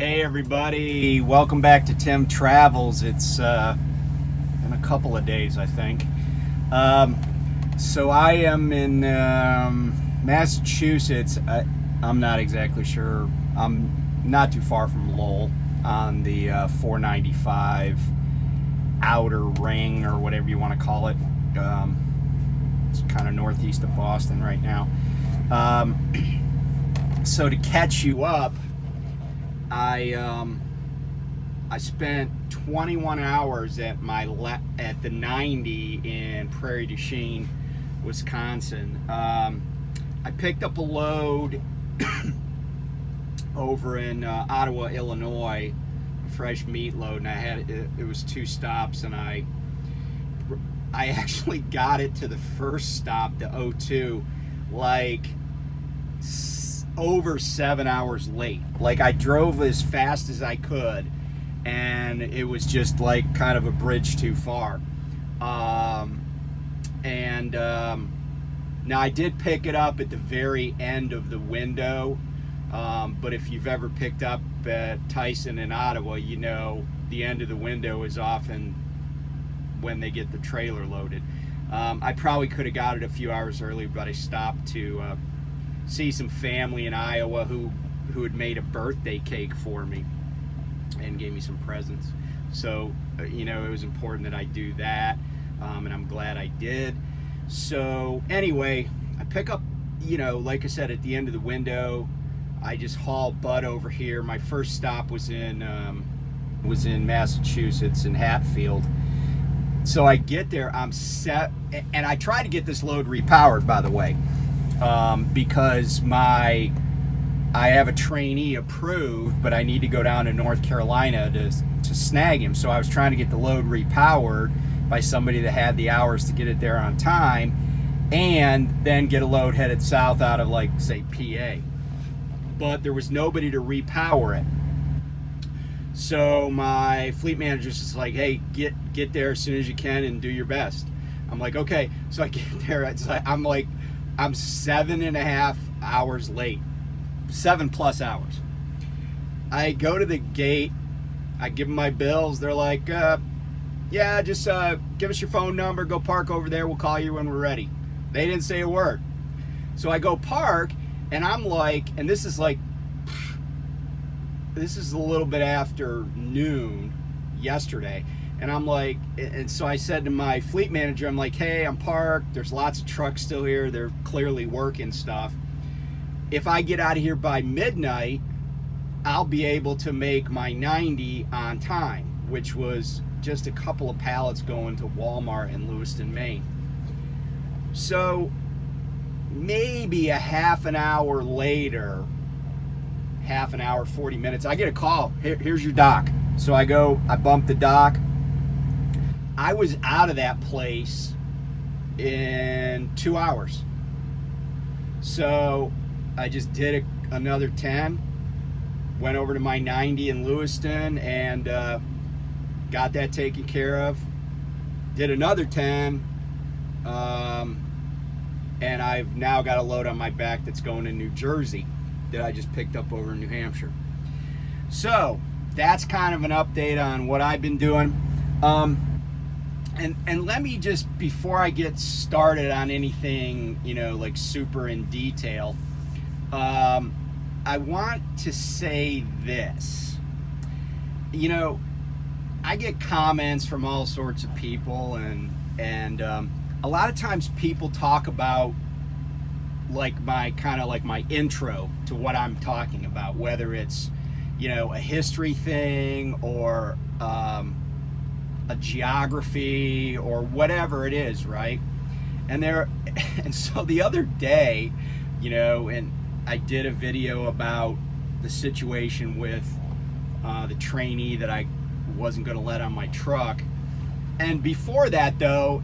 Hey everybody, welcome back to Tim Travels. It's in a couple of days, I think. So I am in Massachusetts. I'm not exactly sure. I'm not too far from Lowell on the 495 outer ring, or whatever you want to call it. It's kind of northeast of Boston right now. So to catch you up, I spent 21 hours at the 90 in Prairie du Chien, Wisconsin. I picked up a load over in Ottawa, Illinois, a fresh meat load, and it was 2 stops, and I actually got it to the first stop, the O2, like over 7 hours late. Like, I drove as fast as I could, and it was just like kind of a bridge too far. Now I did pick it up at the very end of the window, but if you've ever picked up at Tyson in Ottawa, you know the end of the window is often when they get the trailer loaded. I probably could have got it a few hours early, but I stopped to see some family in Iowa who had made a birthday cake for me and gave me some presents. So it was important that I do that, and I'm glad I did. So anyway, I pick up, like I said, at the end of the window. I just haul butt over here. My first stop was in Massachusetts, in Hatfield. So I get there, I'm set, and I try to get this load repowered, by the way. Because I have a trainee approved, but I need to go down to North Carolina to snag him. So I was trying to get the load repowered by somebody that had the hours to get it there on time, and then get a load headed south out of, like, say, PA. But there was nobody to repower it. So my fleet manager's just like, hey, get there as soon as you can and do your best. I'm like, okay. So I get there, I'm 7.5 hours late, 7+ hours. I go to the gate, I give them my bills. They're like, yeah, just give us your phone number, go park over there, we'll call you when we're ready. They didn't say a word. So I go park, and I'm like, and this is a little bit after noon yesterday. And I'm like, and so I said to my fleet manager, I'm like, hey, I'm parked. There's lots of trucks still here. They're clearly working stuff. If I get out of here by midnight, I'll be able to make my 90 on time, which was just a couple of pallets going to Walmart in Lewiston, Maine. So maybe a half an hour later, 40 minutes, I get a call. Here's your dock. So I bump the dock. I was out of that place in 2 hours. So I just did another 10, went over to my 90 in Lewiston, and got that taken care of. Did another 10, and I've now got a load on my back that's going to New Jersey that I just picked up over in New Hampshire. So that's kind of an update on what I've been doing. And let me just, before I get started on anything, like super in detail, I want to say this. I get comments from all sorts of people, and a lot of times people talk about like my intro to what I'm talking about, whether it's, a history thing or a geography or whatever it is, right? And so the other day, and I did a video about the situation with the trainee that I wasn't going to let on my truck. And before that, though,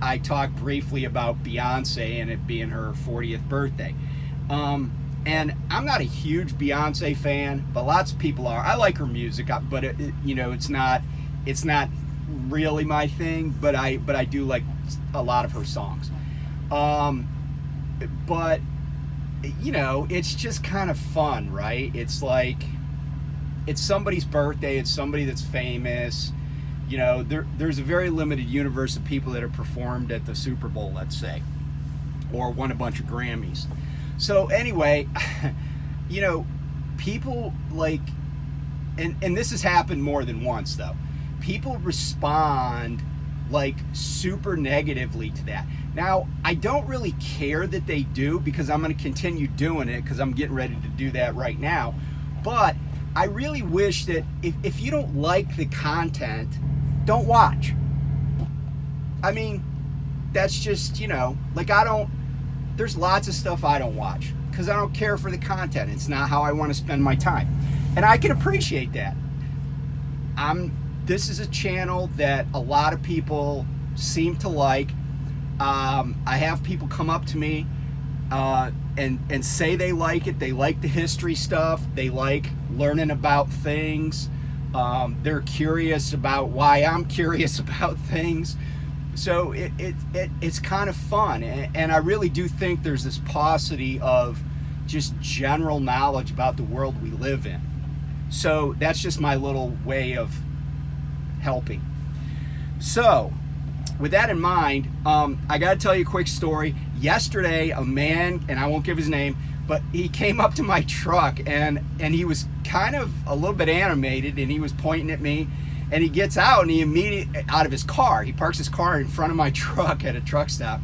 I talked briefly about Beyonc and it being her 40th birthday. And I'm not a huge Beyonc fan, but lots of people are. I like her music, but it's not really my thing. But I do like a lot of her songs. But it's just kind of fun, right? It's like it's somebody's birthday, it's somebody that's famous. You know, there's a very limited universe of people that have performed at the Super Bowl, let's say, or won a bunch of Grammys. So anyway, you know, people like, and this has happened more than once though, people respond like super negatively to that. Now, I don't really care that they do, because I'm going to continue doing it, because I'm getting ready to do that right now. But I really wish that if you don't like the content, don't watch. I mean, that's just, you know, like there's lots of stuff I don't watch because I don't care for the content. It's not how I want to spend my time. And I can appreciate that. This is a channel that a lot of people seem to like. I have people come up to me and say they like it. They like the history stuff. They like learning about things. They're curious about why I'm curious about things. So it's kind of fun. And I really do think there's this paucity of just general knowledge about the world we live in. So that's just my little way of helping. So with that in mind, I got to tell you a quick story. Yesterday, a man, and I won't give his name, but he came up to my truck and he was kind of a little bit animated, and he was pointing at me, and he gets out and he immediately out of his car. He parks his car in front of my truck at a truck stop,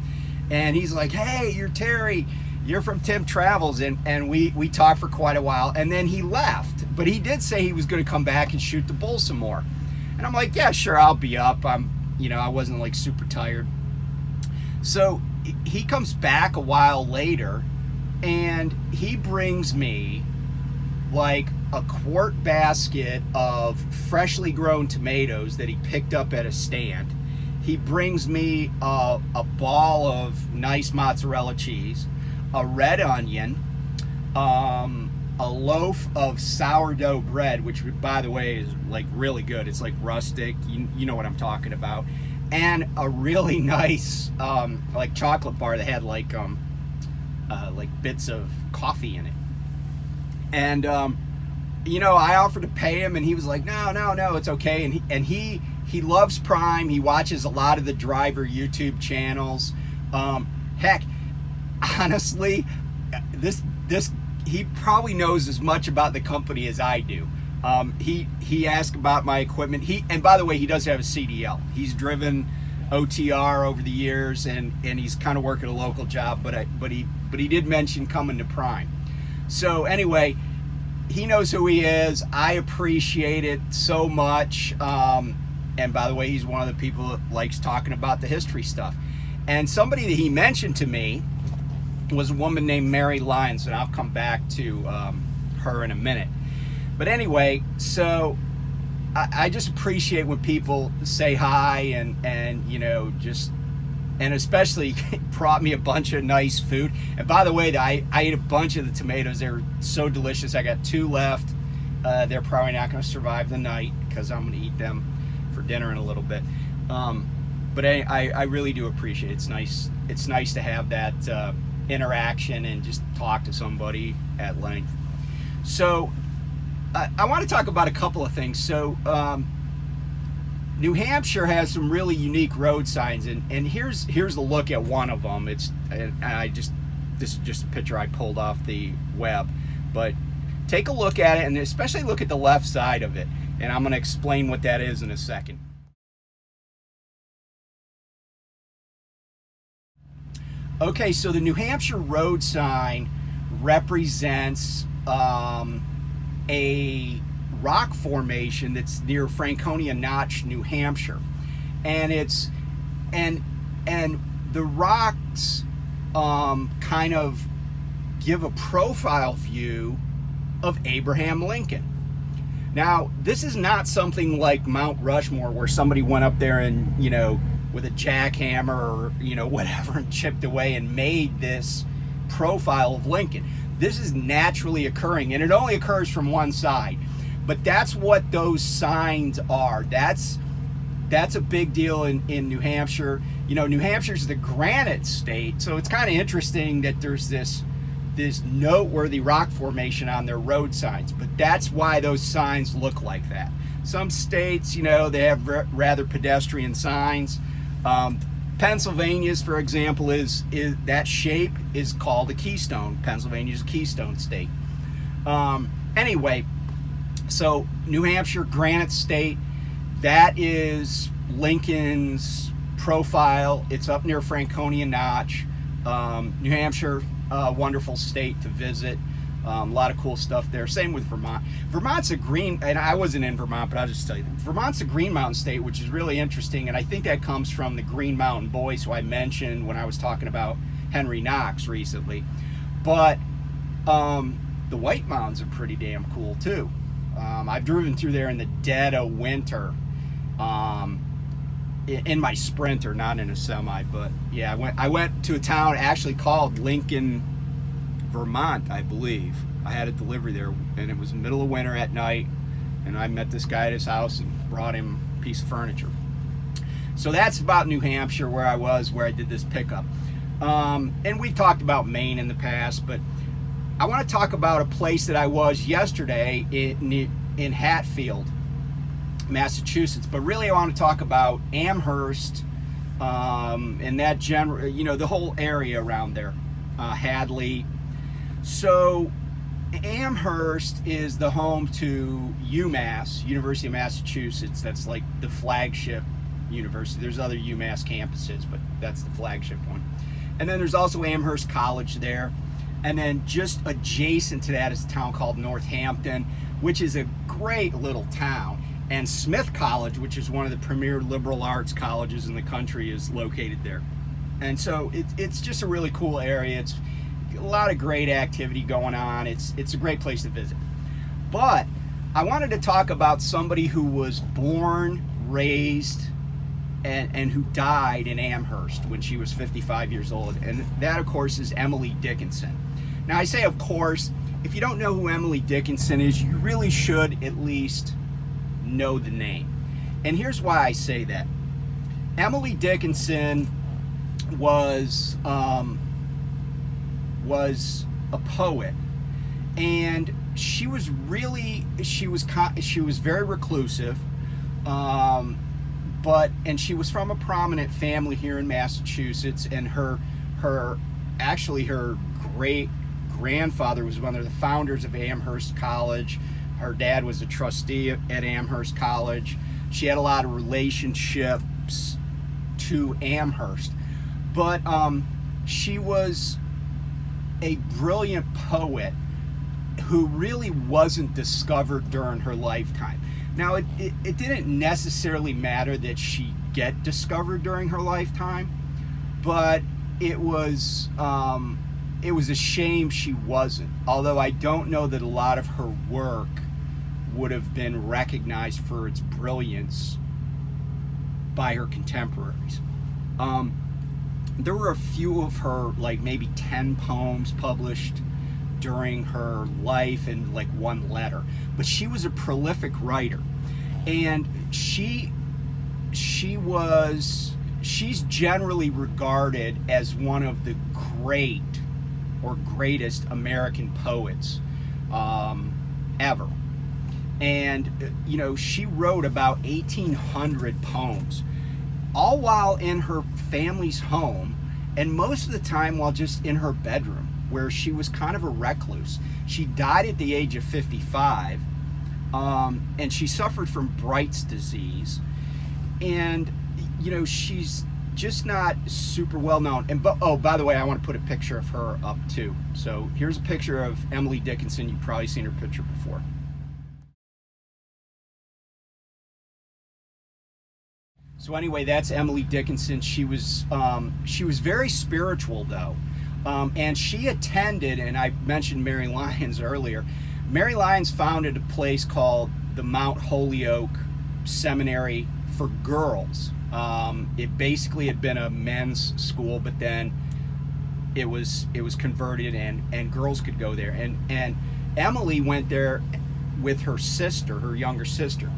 and he's like, "Hey, you're Terry. You're from Tim Travels," and we talked for quite a while, and then he left. But he did say he was going to come back and shoot the bull some more. And I'm like, "Yeah, sure, I'll be up." I wasn't like super tired. So he comes back a while later, and he brings me like a quart basket of freshly grown tomatoes that he picked up at a stand. He brings me a ball of nice mozzarella cheese, a red onion, a loaf of sourdough bread, which, by the way, is like really good. It's like rustic. You know what I'm talking about. And a really nice like chocolate bar that had like bits of coffee in it. And I offered to pay him, and he was like, no, it's okay. And he loves Prime. He watches a lot of the driver YouTube channels. Heck, honestly, this he probably knows as much about the company as I do. He asked about my equipment. And by the way, he does have a CDL. He's driven OTR over the years, and he's kind of working a local job. But he did mention coming to Prime. So anyway, he knows who he is. I appreciate it so much. And by the way, he's one of the people that likes talking about the history stuff. And somebody that he mentioned to me was a woman named Mary Lyons, and I'll come back to her in a minute. But anyway, so I just appreciate when people say hi and especially brought me a bunch of nice food. And by the way, I ate a bunch of the tomatoes. They were so delicious. I got 2 left. They're probably not going to survive the night because I'm going to eat them for dinner in a little bit. But I really do appreciate it. It's nice to have that interaction and just talk to somebody at length. So I want to talk about a couple of things. So New Hampshire has some really unique road signs, and here's a look at one of them. This is just a picture I pulled off the web, but take a look at it, and especially look at the left side of it, and I'm going to explain what that is in a second. Okay, so the New Hampshire road sign represents a rock formation that's near Franconia Notch, New Hampshire, and the rocks kind of give a profile view of Abraham Lincoln. Now, this is not something like Mount Rushmore where somebody went up there and with a jackhammer or whatever and chipped away and made this profile of Lincoln. This is naturally occurring, and it only occurs from one side. But that's what those signs are. That's a big deal in New Hampshire. New Hampshire's the granite state, so it's kind of interesting that there's this this noteworthy rock formation on their road signs, but that's why those signs look like that. Some states, you know, they have rather pedestrian signs. Pennsylvania's, for example, is that shape is called a keystone. Pennsylvania's a keystone state. Anyway, so New Hampshire, Granite State, that is Lincoln's profile. It's up near Franconia Notch. New Hampshire, wonderful state to visit. A lot of cool stuff there. Same with Vermont. Vermont's a green, and I wasn't in Vermont, but I'll just tell you, Vermont's a Green Mountain state, which is really interesting, and I think that comes from the Green Mountain Boys, who I mentioned when I was talking about Henry Knox recently. But the White Mountains are pretty damn cool too. I've driven through there in the dead of winter, in my Sprinter, not in a semi. But yeah, I went to a town actually called Lincoln, Vermont, I believe. I had a delivery there, and it was the middle of winter at night, and I met this guy at his house and brought him a piece of furniture. So that's about New Hampshire, where I was, where I did this pickup. And we've talked about Maine in the past, but I want to talk about a place that I was yesterday in Hatfield, Massachusetts. But really I want to talk about Amherst, and that general, you know, the whole area around there, Hadley. So Amherst is the home to UMass, University of Massachusetts. That's like the flagship university. There's other UMass campuses, but that's the flagship one. And then there's also Amherst College there. And then just adjacent to that is a town called Northampton, which is a great little town. And Smith College, which is one of the premier liberal arts colleges in the country, is located there. And so it's just a really cool area. It's a lot of great activity going on. It's a great place to visit. But I wanted to talk about somebody who was born, raised, and who died in Amherst when she was 55 years old. And that, of course, is Emily Dickinson. Now, I say, of course, if you don't know who Emily Dickinson is, you really should at least know the name. And here's why I say that. Emily Dickinson was a poet, and she was very reclusive, and she was from a prominent family here in Massachusetts, and her great grandfather was one of the founders of Amherst College. Her dad was a trustee at Amherst College. She had a lot of relationships to Amherst, but she was a brilliant poet who really wasn't discovered during her lifetime. Now, it didn't necessarily matter that she get discovered during her lifetime, but it was a shame she wasn't. Although I don't know that a lot of her work would have been recognized for its brilliance by her contemporaries. There were a few of her, like maybe 10 poems published during her life and like one letter. But she was a prolific writer, and she's generally regarded as one of the great or greatest American poets ever. And you know, she wrote about 1,800 poems, all while in her family's home, and most of the time while just in her bedroom, where she was kind of a recluse. She died at the age of 55, and she suffered from Bright's disease, and you know, she's just not super well known. And by the way, I want to put a picture of her up too. So here's a picture of Emily Dickinson. You've probably seen her picture before. So anyway, that's Emily Dickinson. She was very spiritual though, and she attended. And I mentioned Mary Lyons earlier. Mary Lyons founded a place called the Mount Holyoke Seminary for Girls. It basically had been a men's school, but then it was converted, and girls could go there. And Emily went there with her sister, her younger sister,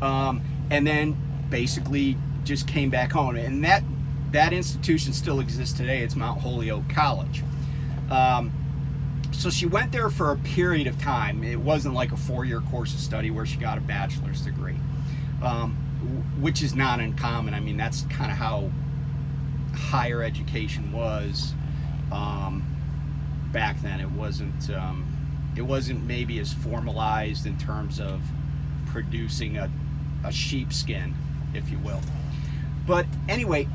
and then basically just came back home. And that institution still exists today. It's Mount Holyoke College. So she went there for a period of time. It wasn't like a 4-year course of study where she got a bachelor's degree, which is not uncommon. I mean, that's kind of how higher education was back then. It wasn't maybe as formalized in terms of producing a sheepskin, if you will. But anyway,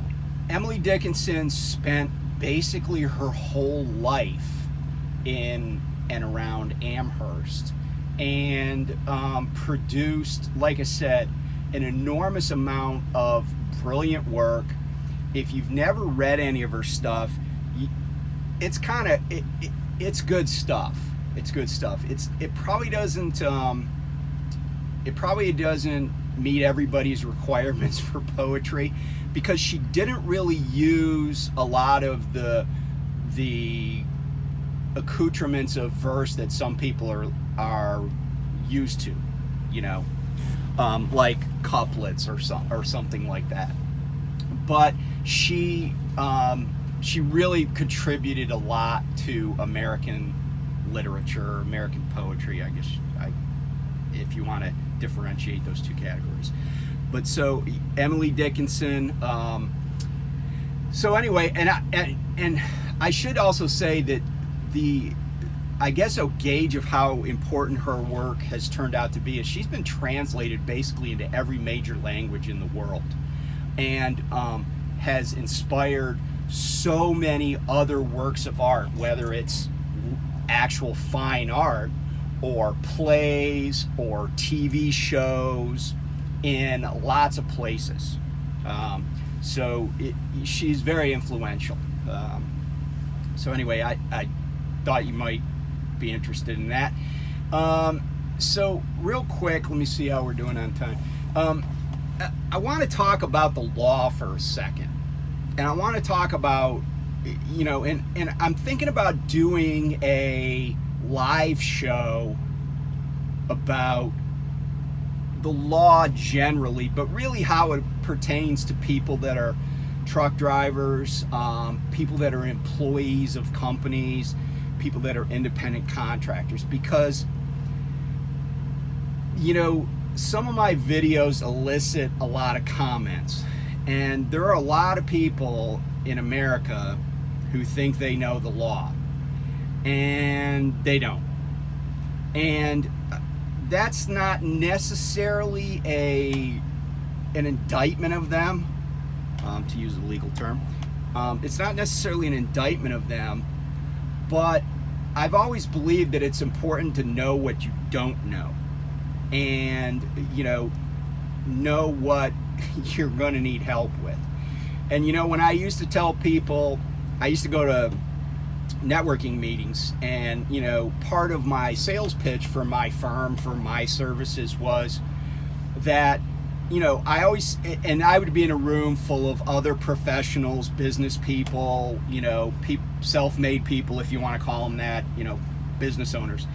Emily Dickinson spent basically her whole life in and around Amherst, and produced, like I said, an enormous amount of brilliant work. If you've never read any of her stuff, it's kind of it's good stuff. It's good stuff. It probably doesn't meet everybody's requirements for poetry, because she didn't really use a lot of the accoutrements of verse that some people are used to, you know, like couplets or something like that. But she really contributed a lot to American literature, American poetry, I guess, if you want to differentiate those two categories. But so Emily Dickinson. So anyway, and I should also say that I guess a gauge of how important her work has turned out to be is she's been translated basically into every major language in the world, and has inspired so many other works of art, whether it's actual fine art or plays or TV shows in lots of places. So she's very influential. So anyway, I thought you might be interested in that. So real quick, let me see how we're doing on time. I want to talk about the law for a second. And I want to talk about, you know, and I'm thinking about doing a live show about the law generally, but really how it pertains to people that are truck drivers, people that are employees of companies, people that are independent contractors, because, you know, some of my videos elicit a lot of comments, and there are a lot of people in America who think they know the law, and they don't. And that's not necessarily an indictment of them, to use a legal term. It's not necessarily an indictment of them, but I've always believed that it's important to know what you don't know, and, you know what you're going to need help with. And, you know, when I used to tell people, I used to go to networking meetings, and, you know, part of my sales pitch for my firm, for my services, was that, you know, I would be in a room full of other professionals, business people, you know, self-made people, if you want to call them that, you know, business owners.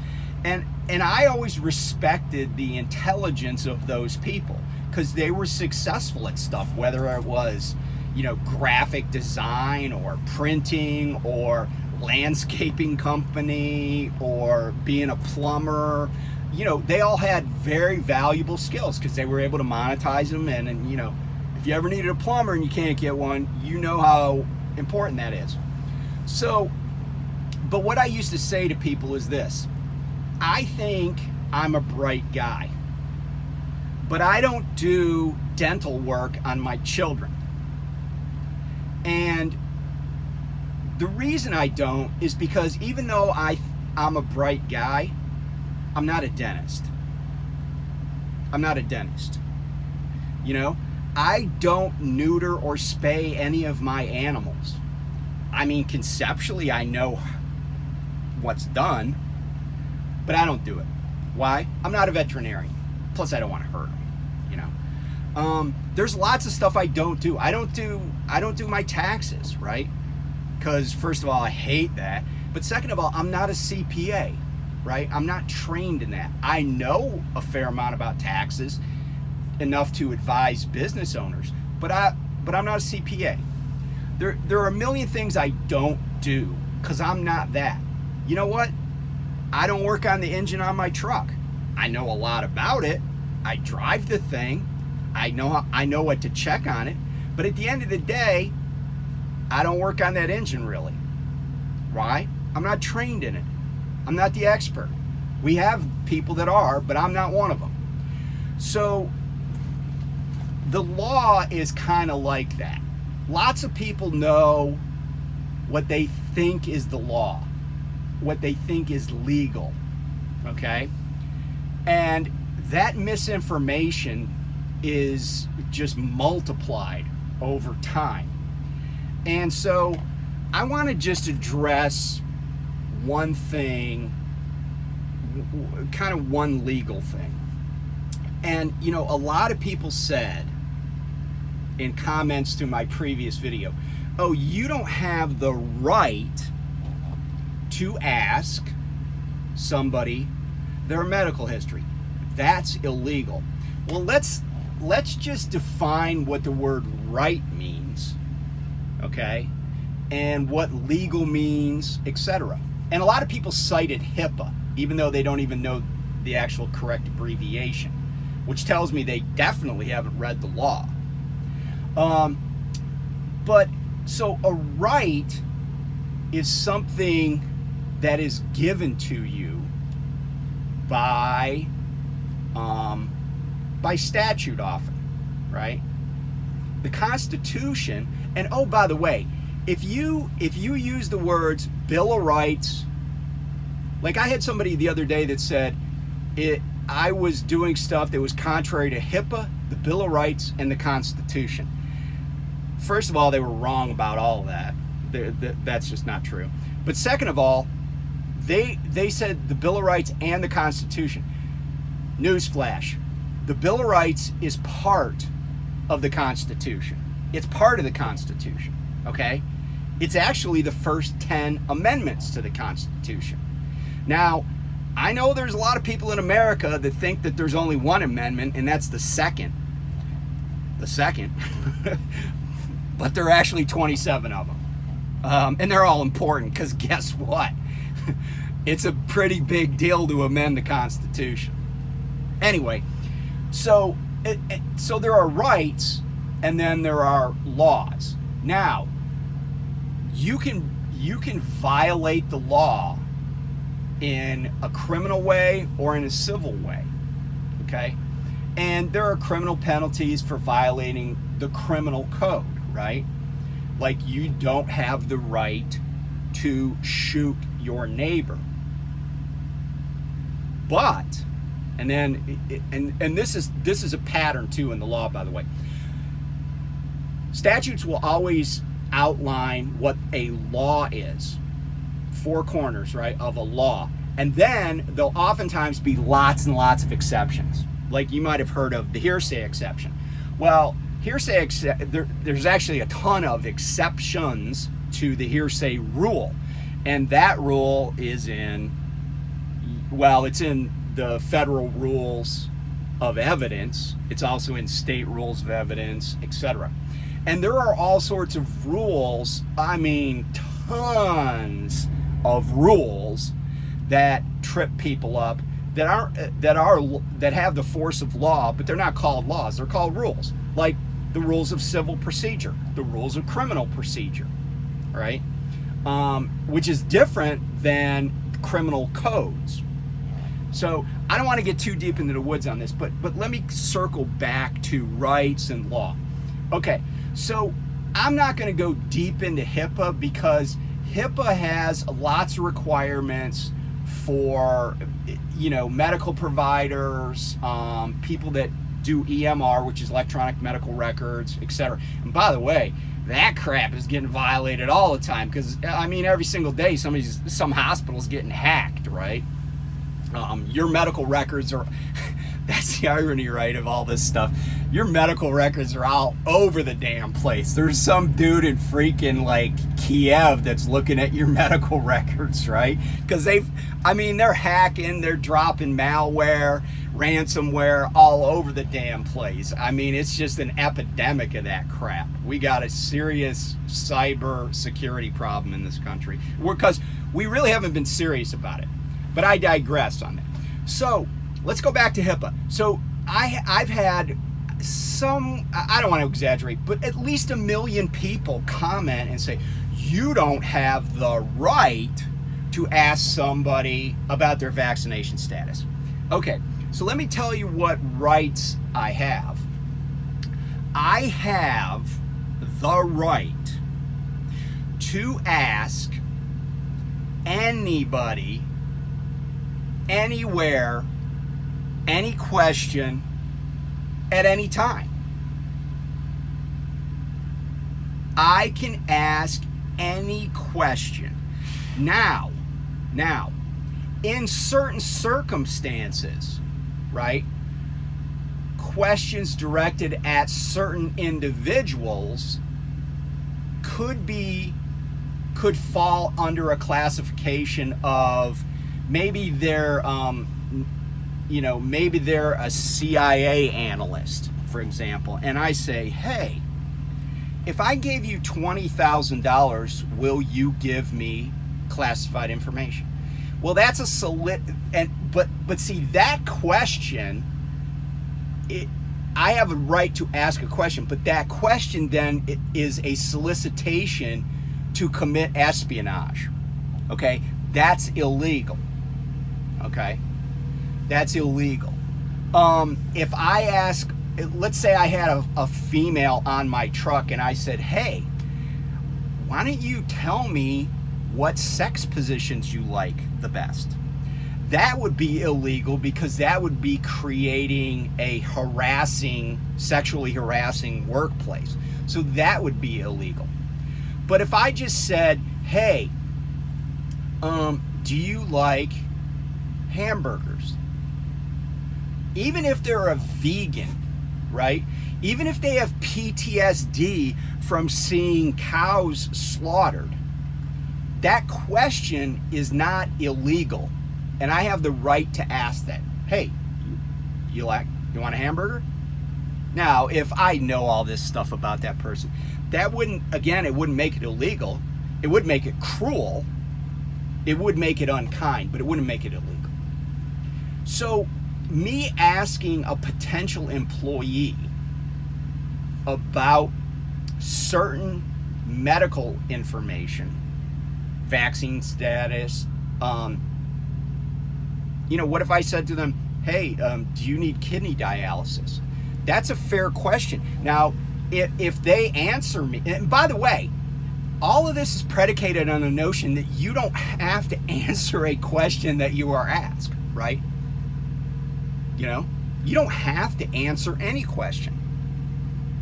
And I always respected the intelligence of those people, because they were successful at stuff, whether it was, you know, graphic design or printing or landscaping company or being a plumber. You know, they all had very valuable skills because they were able to monetize them. And, you know, if you ever needed a plumber and you can't get one, you know how important that is. So, but what I used to say to people is this: I think I'm a bright guy, but I don't do dental work on my children. And the reason I don't is because even though I'm a bright guy, I'm not a dentist. I'm not a dentist. You know, I don't neuter or spay any of my animals. I mean, conceptually, I know what's done, but I don't do it. Why? I'm not a veterinarian. Plus, I don't want to hurt them. You know, there's lots of stuff I don't do. I don't do my taxes, right? Because first of all, I hate that. But second of all, I'm not a CPA, right? I'm not trained in that. I know a fair amount about taxes, enough to advise business owners, but I'm not a CPA. There are a million things I don't do because I'm not that. You know what? I don't work on the engine on my truck. I know a lot about it. I drive the thing. I know what to check on it. But at the end of the day, I don't work on that engine really. Why? I'm not trained in it. I'm not the expert. We have people that are, but I'm not one of them. So the law is kind of like that. Lots of people know what they think is the law, what they think is legal, okay? And that misinformation is just multiplied over time. And so I want to just address one thing, kind of one legal thing. And, you know, a lot of people said in comments to my previous video, oh, you don't have the right to ask somebody their medical history. That's illegal. Well, let's just define what the word right means, okay? And what legal means, etc. And a lot of people cited HIPAA, even though they don't even know the actual correct abbreviation, which tells me they definitely haven't read the law. But so a right is something that is given to you by statute often, right? The Constitution, and oh, by the way, if you use the words Bill of Rights, like I had somebody the other day that said I was doing stuff that was contrary to HIPAA, the Bill of Rights, and the Constitution. First of all, they were wrong about all of that. That's just not true. But second of all, they said the Bill of Rights and the Constitution. Newsflash, the Bill of Rights is part of the Constitution. It's part of the Constitution, okay? It's actually the first 10 amendments to the Constitution. Now, I know there's a lot of people in America that think that there's only one amendment, and that's the second. The second. But there are actually 27 of them. And they're all important, because guess what? It's a pretty big deal to amend the Constitution. Anyway, so there are rights, and then there are laws. Now, you can violate the law in a criminal way or in a civil way, okay? And there are criminal penalties for violating the criminal code, right? Like you don't have the right to shoot your neighbor. But, and this is a pattern too in the law, by the way. Statutes will always outline what a law is. Four corners, right, of a law. And then there'll oftentimes be lots and lots of exceptions. Like you might have heard of the hearsay exception. Well, there's actually a ton of exceptions to the hearsay rule. And that rule is it's in the federal rules of evidence. It's also in state rules of evidence, etc. And there are all sorts of rules, I mean tons of rules that trip people up that have the force of law, but they're not called laws, they're called rules. Like the rules of civil procedure, the rules of criminal procedure, right? Which is different than criminal codes. So I don't want to get too deep into the woods on this, but let me circle back to rights and law. Okay, so I'm not going to go deep into HIPAA because HIPAA has lots of requirements for, medical providers, people that do EMR, which is electronic medical records, etc. And by the way, that crap is getting violated all the time because, every single day some hospital's getting hacked, right? Your medical records are, that's the irony, right, of all this stuff. Your medical records are all over the damn place. There's some dude in freaking Kiev that's looking at your medical records, right? Because they're hacking, they're dropping malware, ransomware all over the damn place. It's just an epidemic of that crap. We got a serious cyber security problem in this country because we really haven't been serious about it. But I digress on that. So let's go back to HIPAA. So I've had some, I don't want to exaggerate, but at least 1 million people comment and say, you don't have the right to ask somebody about their vaccination status. Okay, so let me tell you what rights I have. I have the right to ask anybody, anywhere, any question at any time. I can ask any question. Now, in certain circumstances, right, questions directed at certain individuals could fall under a classification of maybe they're maybe they're a CIA analyst, for example, and I say, hey, if I gave you $20,000, will you give me classified information? Well, that's but see, that question, I have a right to ask a question, but that question then is a solicitation to commit espionage. Okay, that's illegal. Okay, that's illegal. If I ask, let's say I had a female on my truck and I said, hey, why don't you tell me what sex positions you like the best? That would be illegal because that would be creating a sexually harassing workplace. So that would be illegal. But if I just said, hey, do you like hamburgers? Even if they're a vegan, right? Even if they have PTSD from seeing cows slaughtered, that question is not illegal. And I have the right to ask that. Hey, you want a hamburger? Now, if I know all this stuff about that person, it wouldn't make it illegal. It would make it cruel. It would make it unkind, but it wouldn't make it illegal. So me asking a potential employee about certain medical information, vaccine status, what if I said to them, hey, do you need kidney dialysis? That's a fair question. Now, if they answer me, and by the way, all of this is predicated on the notion that you don't have to answer a question that you are asked, right? You don't have to answer any question.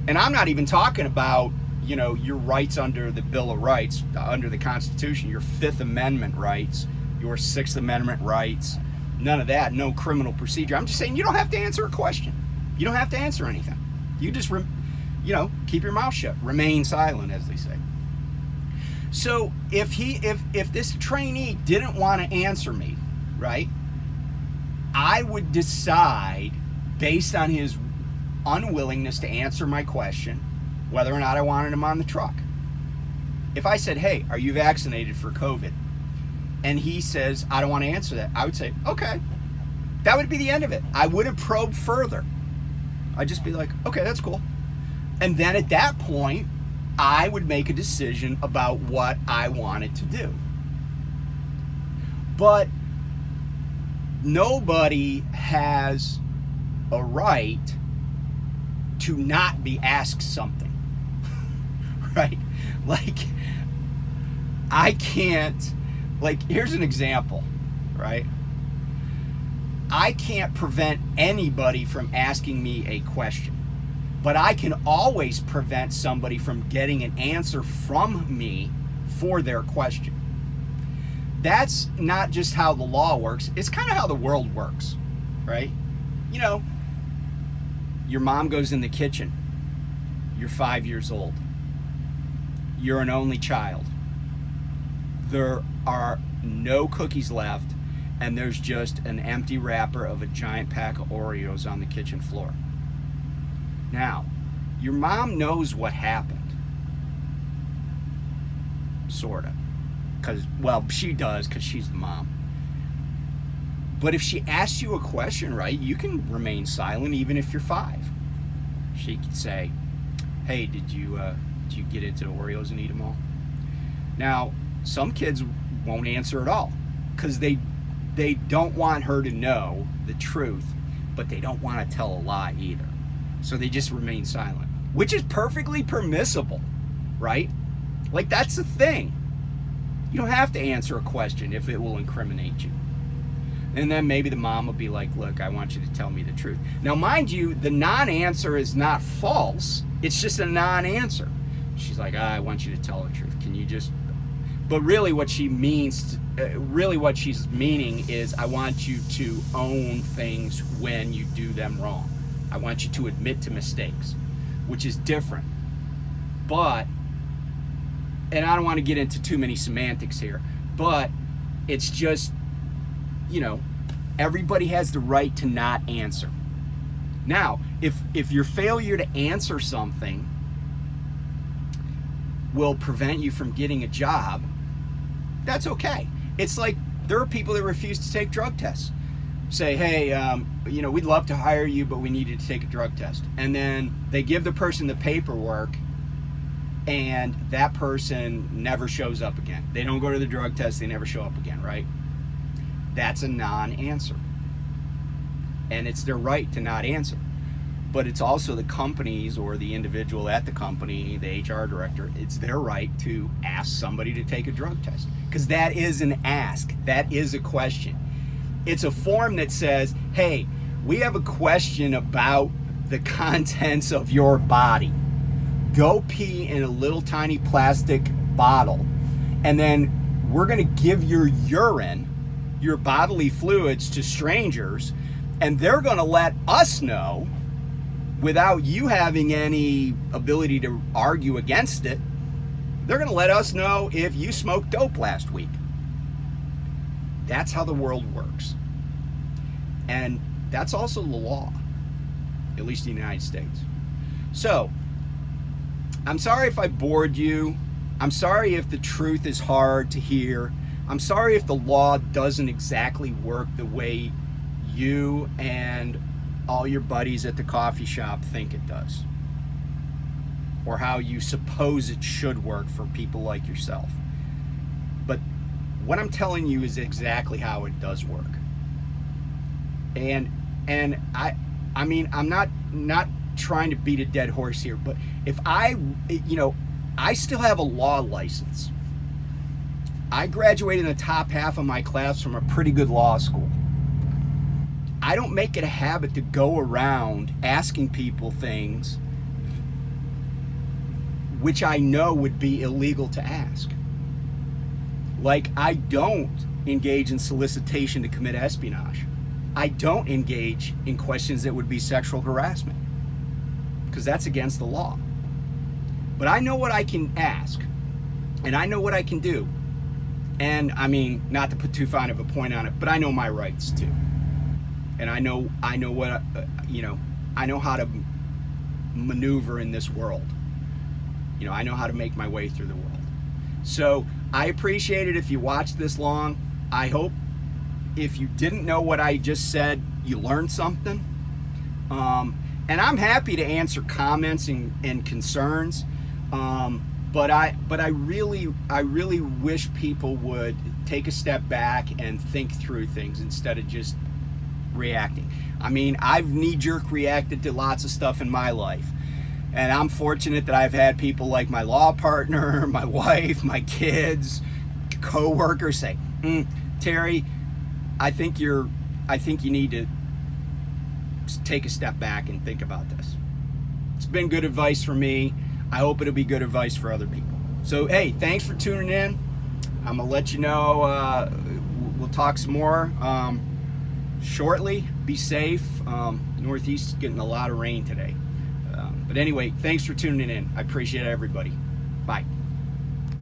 And I'm not even talking about, your rights under the Bill of Rights, under the Constitution, your Fifth Amendment rights, your Sixth Amendment rights, none of that, no criminal procedure. I'm just saying you don't have to answer a question. You don't have to answer anything. You just, keep your mouth shut, remain silent, as they say. So if this trainee didn't want to answer me, right, I would decide based on his unwillingness to answer my question whether or not I wanted him on the truck. If I said, hey, are you vaccinated for COVID? And he says, I don't want to answer that, I would say, okay. That would be the end of it. I wouldn't probe further. I'd just be like, okay, that's cool. And then at that point, I would make a decision about what I wanted to do. But nobody has a right to not be asked something, right? I can't, here's an example, right? I can't prevent anybody from asking me a question, but I can always prevent somebody from getting an answer from me for their question. That's not just how the law works, it's kind of how the world works, right? Your mom goes in the kitchen, you're 5 years old, you're an only child, there are no cookies left, and there's just an empty wrapper of a giant pack of Oreos on the kitchen floor. Now, your mom knows what happened. Sorta. She does, because she's the mom. But if she asks you a question, right, you can remain silent even if you're 5. She could say, hey, did you get into the Oreos and eat them all? Now, some kids won't answer at all because they don't want her to know the truth, but they don't want to tell a lie either. So they just remain silent, which is perfectly permissible, right? Like, that's the thing. You don't have to answer a question if it will incriminate you. And then maybe the mom will be like, look, I want you to tell me the truth. Now, mind you, the non-answer is not false. It's just a non-answer. She's like, I want you to tell the truth. Can you just... But really what she means, what she's meaning is, I want you to own things when you do them wrong. I want you to admit to mistakes, which is different. But, and I don't want to get into too many semantics here, but it's just, you know, everybody has the right to not answer. Now, if your failure to answer something will prevent you from getting a job, that's okay. It's like there are people that refuse to take drug tests. Say, hey, you know, we'd love to hire you, but we need you to take a drug test. And then they give the person the paperwork, and that person never shows up again. They don't go to the drug test, they never show up again, right? That's a non-answer. And it's their right to not answer. But it's also the company's or the individual at the company, the HR director, it's their right to ask somebody to take a drug test. Because that is an ask. That is a question. It's a form that says, hey, we have a question about the contents of your body. Go pee in a little tiny plastic bottle, and then we're going to give your urine, your bodily fluids, to strangers, and they're going to let us know, without you having any ability to argue against it, they're going to let us know if you smoked dope last week. That's how the world works. And that's also the law, at least in the United States. So, I'm sorry if I bored you. I'm sorry if the truth is hard to hear. I'm sorry if the law doesn't exactly work the way you and all your buddies at the coffee shop think it does, or how you suppose it should work for people like yourself. But what I'm telling you is exactly how it does work. And I mean, I'm not trying to beat a dead horse here, but if I still have a law license. I graduated in the top half of my class from a pretty good law school. I don't make it a habit to go around asking people things which I know would be illegal to ask. Like, I don't engage in solicitation to commit espionage. I don't engage in questions that would be sexual harassment, because that's against the law. But I know what I can ask, and I know what I can do. And I mean, not to put too fine of a point on it, but I know my rights too. And I know what, I know how to maneuver in this world. You know, I know how to make my way through the world. So I appreciate it if you watched this long. I hope if you didn't know what I just said, you learned something. And I'm happy to answer comments and concerns. But I really wish people would take a step back and think through things instead of just reacting. I mean, I've knee-jerk reacted to lots of stuff in my life. And I'm fortunate that I've had people like my law partner, my wife, my kids, co-workers say, Terry, I think you need to take a step back and think about this. It's been good advice for me. I hope it'll be good advice for other people. So, hey, thanks for tuning in. I'm going to let you know, we'll talk some more shortly. Be safe. Northeast is getting a lot of rain today. But anyway, thanks for tuning in. I appreciate everybody. Bye.